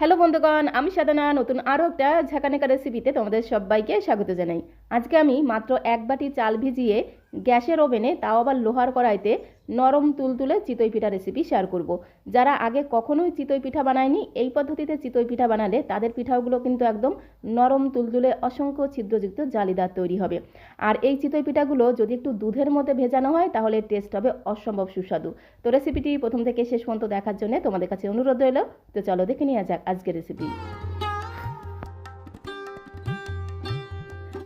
Hello বন্ধুগণ, আমি সাধনা নতুন আরও একটা ঝাঁকানাকা রেসিপিতে তোমাদের সবাইকে স্বাগত জানাই। আজকে আমি মাত্র এক বাটি চাল ভিজিয়ে গ্যাসের ওভেনে, তাও আবার লোহার কড়াইতে নরম তুলতুলে চিতই পিঠা রেসিপি শেয়ার করব। যারা আগে কখনোই চিতই পিঠা বানায়নি, এই পদ্ধতিতে চিতই পিঠা বানালে তাদের পিঠাগুলো কিন্তু একদম নরম তুলতুলে অসংখ্য ছিদ্রযুক্ত জালিদার তৈরি হবে। আর এই চিতই পিঠাগুলো যদি একটু দুধের মধ্যে ভেজানো হয় তাহলে টেস্ট হবে অসম্ভব সুস্বাদু। তো রেসিপিটি প্রথম থেকে শেষ পর্যন্ত দেখার জন্য তোমাদের কাছে অনুরোধ রইল। তো চলো দেখে নেওয়া যাক আজকের রেসিপি।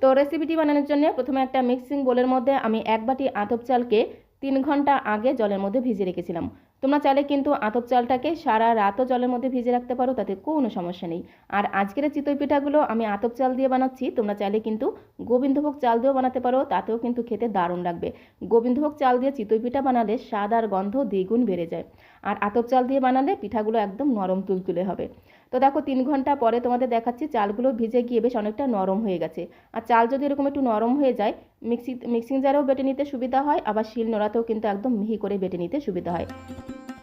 তো রেসিপিটি বানানোর জন্য প্রথমে একটা মিক্সিং বোলের মধ্যে আমি এক বাটি আতপ চালকে 3 ঘন্টা আগে জলের মধ্যে ভিজিয়ে রেখেছিলাম। তোমরা চাইলে কিন্তু আতপ চালটাকে সারা রাতও জলের মধ্যে ভিজিয়ে রাখতে পারো, তাতে কোনো সমস্যা নেই। আর আজকের চিতই পিঠাগুলো আমি আতপ চাল দিয়ে বানাচ্ছি, তোমরা চাইলে কিন্তু গোবিন্দভোগ চাল দিয়েও বানাতে পারো, তাতেও কিন্তু খেতে দারুণ লাগবে। গোবিন্দভোগ চাল দিয়ে চিতই পিঠা বানালে স্বাদ আর গন্ধ দ্বিগুণ বেড়ে যায়। আর আতপ চাল দিয়ে বানালে পিঠাগুলো একদম নরম তুলতুলে হবে। তো দেখো 3 ঘন্টা পরে তোমাদের দেখাচ্ছি চালগুলো ভিজে গিয়ে বেশ অনেকটা নরম হয়ে গেছে। আর চাল যদি এরকম একটু নরম হয়ে যায়, মিক্সিং জারেও বেটে নিতে সুবিধা হয়, আবার শিল নোড়াতেও কিন্তু একদম মিহি করে বেটে নিতে সুবিধা হয়।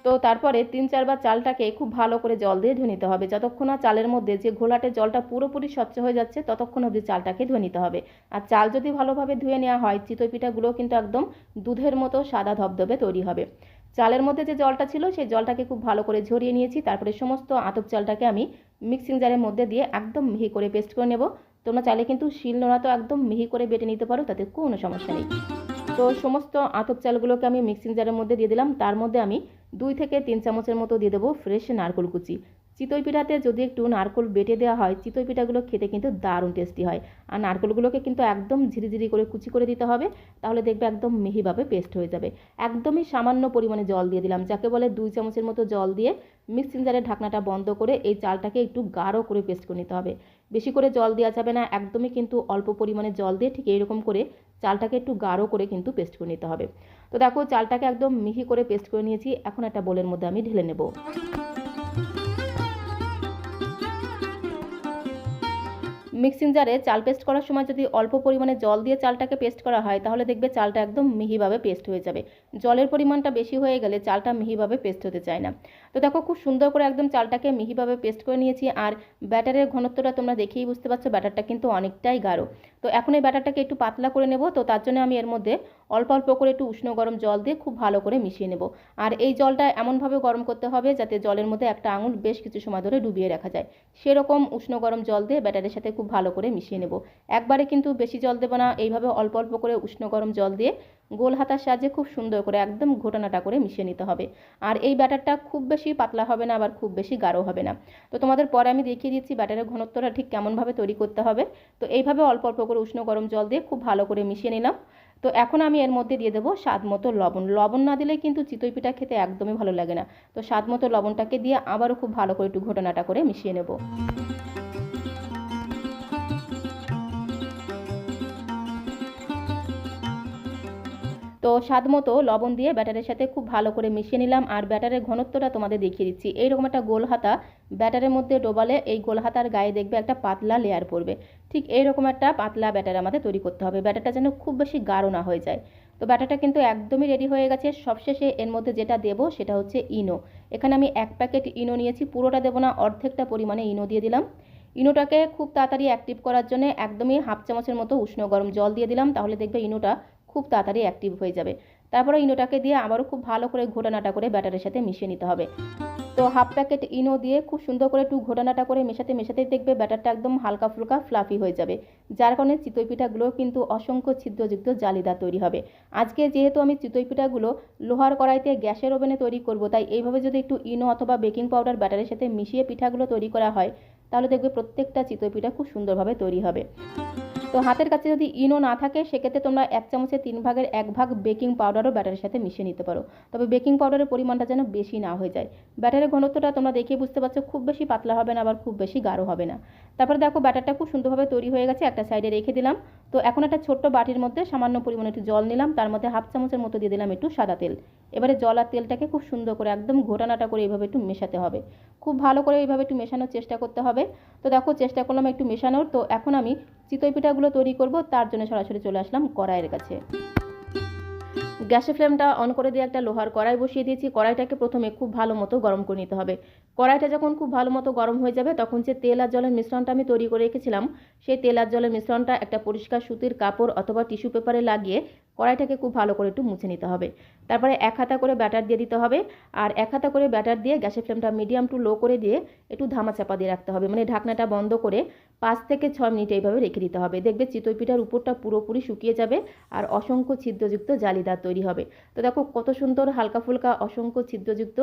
তো তারপরে 3-4 বার চালটাকে খুব ভালো করে জল দিয়ে ধুয়ে নিতে হবে। যতক্ষণ না চালের মধ্যে যে ঘোলাটে জলটা পুরোপুরি স্বচ্ছ হয়ে যাচ্ছে ততক্ষণ অবধি চালটাকে ধুয়ে নিতে হবে। আর চাল যদি ভালোভাবে ধুয়ে নেওয়া হয়, চিতই পিঠাগুলো কিন্তু একদম দুধের মতো সাদা ধবধবে তৈরি হবে। চালের মধ্যে যে জলটা ছিল সেই জলটাকে খুব ভালো করে ঝরিয়ে নিয়েছি। তারপরে সমস্ত আতপ চালটাকে আমি মিক্সিং জারের মধ্যে দিয়ে একদম মিহি করে পেস্ট করে নেব। তোমরা চাইলে কিন্তু শিল নোড়াতেও একদম মিহি করে বেটে নিতে পারো, তাতে কোনো সমস্যা নেই। তো সমস্ত আতপ চালগুলোকে আমি মিক্সিং জারের মধ্যে দিয়ে দিলাম। তার মধ্যে আমি 2 থেকে 3 চামচের মতো দিয়ে দেবো ফ্রেশ নারকেল কুচি। চিতই পিঠাতে যদি একটু নারকেল বেটে দেওয়া হয়, চিতই পিঠাগুলো খেতে কিন্তু দারুণ টেস্টি হয়। আর নারকেলগুলোকে কিন্তু একদম ঝিরিঝিরি করে কুচি করে দিতে হবে, তাহলে দেখবে একদম মিহিভাবে পেস্ট হয়ে যাবে। একদমই সামান্য পরিমাণে জল দিয়ে দিলাম, যাকে বলে 2 চামচের মতো জল দিয়ে মিক্সিং জারের ঢাকনাটা বন্ধ করে এই চালটাকে একটু গাঢ় করে পেস্ট করে নিতে হবে। বেশি করে জল দেওয়া যাবে না, একদমই কিন্তু অল্প পরিমাণে জল দিয়ে ঠিক এইরকম করে চালটাকে একটু গাঢ় করে কিন্তু পেস্ট করে নিতে হবে। তো দেখো চালটাকে একদম মিহি করে পেস্ট করে নিয়েছি। এখন একটা বোলের মধ্যে আমি ঢেলে নেব। মিক্সিং জারে চাল পেস্ট করার সময় যদি অল্প পরিমাণে জল দিয়ে চালটাকে পেস্ট করা হয়, তাহলে দেখবে চালটা একদম মিহিভাবে পেস্ট হয়ে যাবে। জলের পরিমাণটা বেশি হয়ে গেলে চালটা মিহিভাবে পেস্ট হতে চায় না। তো দেখো খুব সুন্দর করে একদম চালটাকে মিহিভাবে পেস্ট করে নিয়েছি। আর ব্যাটারের ঘনত্বটা তোমরা দেখেই বুঝতে পারছো, ব্যাটারটা কিন্তু অনেকটাই গাঢ়। তো এখন এই ব্যাটারটাকে একটু পাতলা করে নেব। তো তার জন্য আমি এর মধ্যে অল্প অল্প করে একটু উষ্ণ গরম জল দিয়ে খুব ভালো করে মিশিয়ে নেব। আর এই জলটা এমনভাবে গরম করতে হবে যাতে জলের মধ্যে একটা আঙুল বেশ কিছু সময় ধরে ডুবিয়ে রাখা যায়। সেরকম উষ্ণ গরম জল দিয়ে ব্যাটারের সাথে খুব ভালো করে মিশিয়ে নেব। একবারে কিন্তু বেশি জল দেবো না, এইভাবে অল্প অল্প করে উষ্ণ গরম জল দিয়ে গোল হাতার সাহায্যে খুব সুন্দর করে একদম ঘোটানাটা করে মিশিয়ে নিতে হবে। আর এই ব্যাটারটা খুব বেশি পাতলা হবে না, আবার খুব বেশি গাঢ় হবে না। তো তোমাদের পরে আমি দেখিয়ে দিচ্ছি ব্যাটারের ঘনত্বটা ঠিক কেমনভাবে তৈরি করতে হবে। তো এইভাবে অল্প অল্প করে উষ্ণ গরম জল দিয়ে খুব ভালো করে মিশিয়ে নিলাম। তো এখন আমি এর মধ্যে দিয়ে দেবো স্বাদ মতো লবণ। লবণ না দিলে কিন্তু চিতই পিঠা খেতে একদমই ভালো লাগে না। তো স্বাদ মতো লবণটাকে দিয়ে আবারও খুব ভালো করে একটু ঘোটানাটা করে মিশিয়ে নেব। তো স্বাদ মতো লবণ দিয়ে ব্যাটারের সাথে খুব ভালো করে মিশিয়ে নিলাম। আর ব্যাটারের ঘনত্বটা তোমাদের দেখিয়ে দিচ্ছি। এইরকম একটা গোল হাতা ব্যাটারের মধ্যে ডোবালে এই গোল হাতার গায়ে দেখবে একটা পাতলা লেয়ার পড়বে। ঠিক এইরকম একটা পাতলা ব্যাটার আমাদের তৈরি করতে হবে। ব্যাটারটা যেন খুব বেশি গাঢ় না হয়ে যায়। তো ব্যাটারটা কিন্তু একদমই রেডি হয়ে গেছে। সবশেষে এর মধ্যে যেটা দেবো সেটা হচ্ছে ইনো। এখানে আমি 1 প্যাকেট ইনো নিয়েছি, পুরোটা দেবো না, অর্ধেকটা পরিমাণে ইনো দিয়ে দিলাম। ইনোটাকে খুব তাড়াতাড়ি অ্যাক্টিভ করার জন্য একদমই হাফ চামচের মতো উষ্ণ গরম জল দিয়ে দিলাম, তাহলে দেখবে ইনোটা খুব তাড়াতাড়ি অ্যাক্টিভ হয়ে যাবে। তারপরে ইনোটাকে দিয়ে আবারও খুব ভালো করে ঘোটানাটা করে ব্যাটারের সাথে মিশিয়ে নিতে হবে। তো হাফ প্যাকেট ইনো দিয়ে খুব সুন্দর করে একটু ঘোটানাটা করে মেশাতে মেশাতেই দেখবে ব্যাটারটা একদম হালকা ফুলকা ফ্লাফি হয়ে যাবে, যার কারণে চিতই পিঠাগুলো কিন্তু অসংখ্য ছিদ্রযুক্ত জালিদার তৈরি হবে। আজকে যেহেতু আমি চিতই পিঠাগুলো লোহার কড়াইতে গ্যাসের ওভেনে তৈরি করব, তাই এইভাবে যদি একটু ইনো অথবা বেকিং পাউডার ব্যাটারের সাথে মিশিয়ে পিঠাগুলো তৈরি করা হয়, তাহলে দেখবে প্রত্যেকটা চিতই পিঠা খুব সুন্দরভাবে তৈরি হবে। তো হাতের কাছে যদি ইনো না থাকে, সেক্ষেত্রে তোমরা 1 চামচে 3 ভাগের 1 ভাগ বেকিং পাউডারও ব্যাটারের সাথে মিশিয়ে নিতে পারো। তবে বেকিং পাউডারের পরিমাণটা যেন বেশি না হয়ে যায়। ব্যাটারের ঘনত্বটা তোমরা দেখে বুঝতে পারছো, খুব বেশি পাতলা হবে না, আবার খুব বেশি গাঢ় হবে না। তারপরে দেখো ব্যাটারটা খুব সুন্দরভাবে তৈরি হয়ে গেছে, একটা সাইডে রেখে দিলাম। তো এখন একটা ছোট্ট বাটির মধ্যে সামান্য পরিমাণে একটু জল নিলাম, তার মধ্যে হাফ চামচের মতো দিয়ে দিলাম একটু সাদা তেল। এবারে জল আর তেলটাকে খুব সুন্দর করে একদম ঘোটানাটা করে এইভাবে একটু মেশাতে হবে। খুব ভালো করে এইভাবে একটু মেশানোর চেষ্টা করতে হবে। তো দেখো চেষ্টা করলাম একটু মেশানোর। তো এখন আমি চিতই পিঠাগুলো তৈরি করব, তার জন্য সরাসরি চলে আসলাম কড়াইয়ের কাছে। গ্যাসের ফ্লেমটা অন করে দিয়ে একটা লোহার কড়াই বসিয়ে দিয়েছি। কড়াইটাকে প্রথমে খুব ভালো মতো গরম করে নিতে হবে। কড়াইটা যখন খুব ভালো মতো গরম হয়ে যাবে তখন যে তেল আর জলের মিশ্রণটা আমি তৈরি করে রেখেছিলাম সেই তেল আর জলের মিশ্রণটা একটা পরিষ্কার সুতির কাপড় অথবা টিস্যু পেপারে লাগিয়ে কড়াইটাকে খুব ভালো করে একটু মুছে নিতে হবে। তারপরে এক হাতা করে ব্যাটার দিয়ে দিতে হবে, আর এক হাতা করে ব্যাটার দিয়ে গ্যাসের ফ্লেমটা মিডিয়াম টু লো করে দিয়ে একটু ধামা চাপা দিয়ে রাখতে হবে, মানে ঢাকনাটা বন্ধ করে 5 থেকে 6 মিনিট এইভাবে রেখে দিতে হবে। দেখবে চিতই পিঠার উপরটা পুরোপুরি শুকিয়ে যাবে আর অসংখ্য ছিদ্রযুক্ত জালিদার তৈরি হবে। তো দেখো কত সুন্দর হালকা ফুলকা অসংখ্য ছিদ্রযুক্ত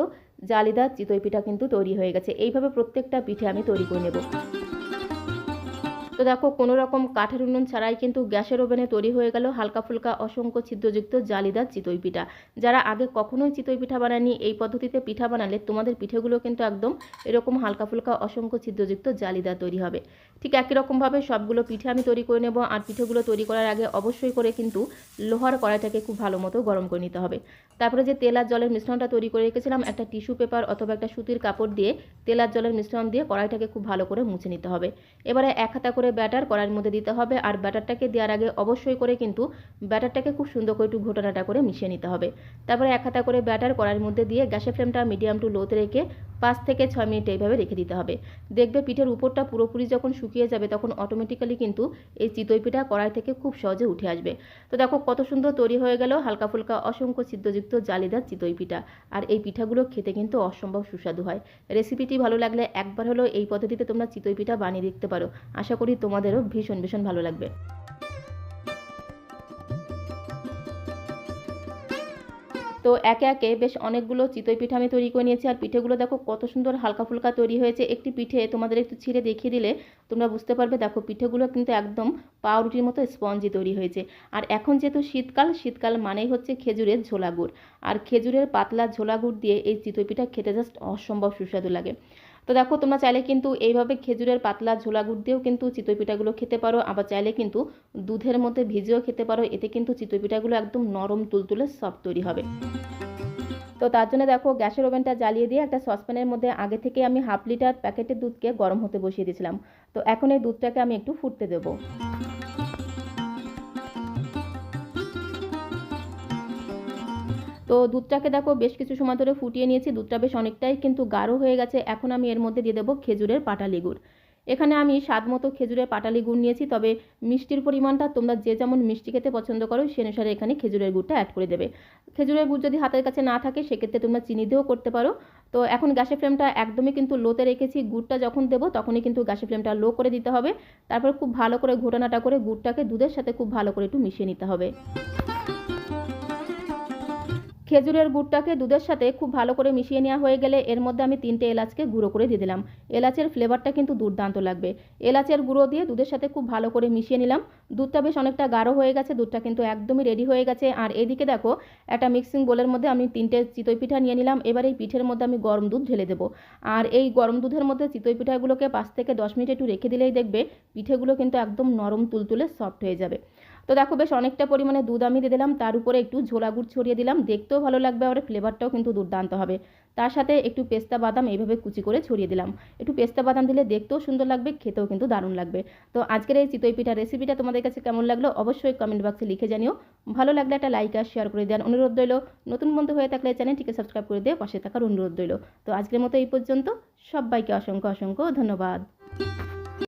জালিদার চিতই পিঠা কিন্তু তৈরি হয়ে গেছে। এইভাবে প্রত্যেকটা পিঠে আমি তৈরি করে নেব। তো দেখো কোনো রকম কাঠের উনুন ছাড়াই কিন্তু গ্যাসের ওভেনে তৈরি হয়ে গেল হালকা ফুলকা অসংখ্য ছিদ্রযুক্ত জালিদার চিতই পিঠা। যারা আগে কখনোই চিতই পিঠা বানায়নি, এই পদ্ধতিতে পিঠা বানালে তোমাদের পিঠেগুলো কিন্তু একদম এরকম হালকা ফুলকা অসংখ্য ছিদ্রযুক্ত জালিদার তৈরি হবে। ঠিক একই রকমভাবে সবগুলো পিঠে আমি তৈরি করে নেব। আর পিঠেগুলো তৈরি করার আগে অবশ্যই করে কিন্তু লোহার কড়াইটাকে খুব ভালো মতো গরম করে নিতে হবে। তারপরে যে তেল আর জলের মিশ্রণটা তৈরি করে রেখেছিলাম একটা টিস্যু পেপার অথবা একটা সুতির কাপড় দিয়ে তেল আর জলের মিশ্রণ দিয়ে কড়াইটাকে খুব ভালো করে মুছে নিতে হবে। এবারে এক হাতা করে ব্যাটার কড়াইয়ের মধ্যে দিতে হবে, আর ব্যাটারটাকে দেওয়ার আগে অবশ্যই করে কিন্তু ব্যাটারটাকে খুব সুন্দর করে একটু ঘোটানাটা করে মিশিয়ে নিতে হবে। তারপরে এক হাতা করে ব্যাটার কড়াইয়ের মধ্যে দিয়ে গ্যাসের ফ্লেমটা মিডিয়াম টু লোতে রেখে 5 থেকে 6 মিনিট এইভাবে রেখে দিতে হবে। দেখবে পিঠের উপরটা পুরোপুরি যখন শুকিয়ে যাবে তখন অটোমেটিক্যালি কিন্তু এই চিতই পিঠা কড়াই থেকে খুব সহজে উঠে আসবে। তো দেখো কত সুন্দর তৈরি হয়ে গেল হালকা ফুলকা অসংখ্য ছিদ্রযুক্ত জালিদার চিতই পিঠা। আর এই পিঠাগুলো খেতে কিন্তু অসম্ভব সুস্বাদু হয়। রেসিপিটি ভালো লাগলে একবার হলেও এই পদ্ধতিতে তোমরা চিতই পিঠা বানিয়ে দেখতে পারো। আশা করি তোমাদেরও ভীষণ ভীষণ ভালো লাগবে। তো একে একে বেশ অনেকগুলো চিতই পিঠা আমি তৈরি করে নিয়েছি। আর পিঠেগুলো দেখো কত সুন্দর হালকা ফুলকা তৈরি হয়েছে। একটি পিঠে তোমাদের একটু ছিঁড়ে দেখিয়ে দিলে তোমরা বুঝতে পারবে। দেখো পিঠেগুলো কিন্তু একদম পাউরুটির মতো স্পঞ্জি তৈরি হয়েছে। আর এখন যেহেতু শীতকাল মানেই হচ্ছে খেজুরের ঝোলা গুড়, আর খেজুরের পাতলা ঝোলা গুড় দিয়ে এই চিতই পিঠা খেতে জাস্ট অসম্ভব সুস্বাদু লাগে। তো দেখো তোমরা চাইলে কিন্তু এইভাবে খেজুরের পাতলা ঝোলা গুড় দিয়েও কিন্তু চিতই পিঠাগুলো খেতে পারো, আবার চাইলে কিন্তু দুধের মধ্যে ভিজিয়েও খেতে পারো। এতে কিন্তু চিতই পিঠাগুলো একদম নরম তুলতুলে সফট তৈরি হবে। তো তার জন্য দেখো গ্যাসের ওভেনটা জ্বালিয়ে দিয়ে একটা সসপ্যানের মধ্যে আগে থেকে আমি 1/2 লিটার প্যাকেটের দুধকে গরম হতে বসিয়ে দিয়েছিলাম। তো এখন এই দুধটাকে আমি একটু ফুটতে দেবো। তো দুধটাকে দেখো বেশ কিছু সময় ধরে ফুটিয়ে নিয়েছি। দুধটা বেশ অনেকটাই কিন্তু গাঢ় হয়ে গেছে। এখন আমি এর মধ্যে দিয়ে দেবো খেজুরের পাটালি গুড়। এখানে আমি স্বাদ মতো খেজুরের পাটালি গুড় নিয়েছি, তবে মিষ্টির পরিমাণটা তোমরা যে যেমন মিষ্টি খেতে পছন্দ করো সে অনুসারে এখানে খেজুরের গুড়টা অ্যাড করে দেবে। খেজুরের গুড় যদি হাতের কাছে না থাকে সেক্ষেত্রে তোমরা চিনি দিয়েও করতে পারো। তো এখন গ্যাসের ফ্লেমটা একদমই কিন্তু লোতে রেখেছি। গুড়টা যখন দেবো তখনই কিন্তু গ্যাসের ফ্লেমটা লো করে দিতে হবে। তারপর খুব ভালো করে ঘোটানাটা করে গুড়টাকে দুধের সাথে খুব ভালো করে একটু মিশিয়ে নিতে হবে। খেজুরের গুড়টাকে দুধের সাথে খুব ভালো করে মিশিয়ে নেওয়া হয়ে গেলে এর মধ্যে আমি 3টে এলাচকে গুঁড়ো করে দিয়ে দিলাম। এলাচের ফ্লেভারটা কিন্তু দুর্দান্ত লাগবে। এলাচের গুঁড়ো দিয়ে দুধের সাথে খুব ভালো করে মিশিয়ে নিলাম। দুধটা বেশ অনেকটা গাঢ় হয়ে গেছে, দুধটা কিন্তু একদমই রেডি হয়ে গেছে। আর এদিকে দেখো একটা মিক্সিং বোলের মধ্যে আমি 3টে চিতই পিঠা নিয়ে নিলাম। এবার এই পিঠের মধ্যে আমি গরম দুধ ঢেলে দেবো। আর এই গরম দুধের মধ্যে চিতই পিঠাগুলোকে 5 থেকে 10 মিনিট একটু রেখে দিলেই দেখবে পিঠেগুলো কিন্তু একদম নরম তুলতুলে সফট হয়ে যাবে। তো দেখো বেশ অনেকটা পরিমাণে দুধ আমি দিয়ে দিলাম, তার উপরে একটু ঝোলা গুড় ছড়িয়ে দিলাম। দেখতেও ভালো লাগবে আর ফ্লেভারটাও কিন্তু দুর্দান্ত হবে। তার সাথে একটু পেস্তা বাদাম এইভাবে কুচি করে ছড়িয়ে দিলাম। একটু পেস্তা বাদাম দিলে দেখতেও সুন্দর লাগবে, খেতেও কিন্তু দারুণ লাগবে। তো আজকের এই চিতই পিঠা রেসিপিটা তোমাদের কাছে কেমন লাগলো অবশ্যই কমেন্ট বক্সে লিখে জানিও। ভালো লাগলে একটা লাইক আর শেয়ার করে দেওয়ার অনুরোধ রইল। নতুন বন্ধু হয়ে থাকলে চ্যানেলটিকে সাবস্ক্রাইব করে দিয়ে পাশে থাকার অনুরোধ রইল। তো আজকের মতো এই পর্যন্ত। সবাইকে অসংখ্য অসংখ্য ধন্যবাদ।